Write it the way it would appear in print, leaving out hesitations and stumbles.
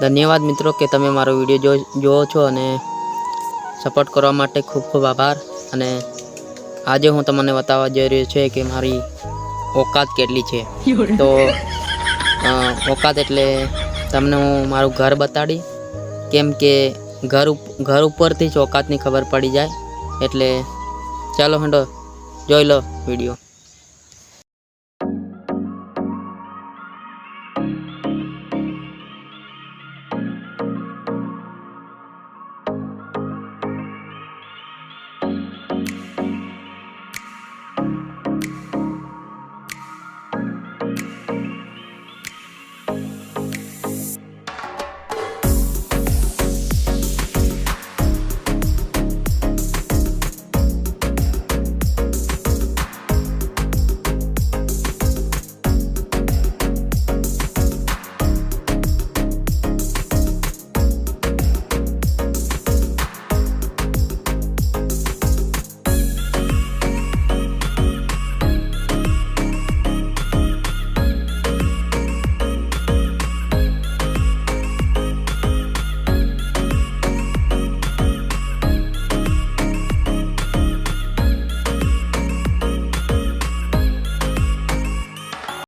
ધન્યવાદ મિત્રો કે તમે મારો વિડીયો જોવો છો અને સપોર્ટ કરવા માટે ખૂબ ખૂબ આભાર। અને આજે હું તમને બતાવવા જઈ રહ્યો છું કે મારી ઓકાત કેટલી છે। તો ઓકાત એટલે તમને હું મારું ઘર બતાડી, કેમ કે ઘર ઉપરથી જ ઓકાતની ખબર પડી જાય। એટલે ચાલો હંડો જોઈ લો વિડીયો।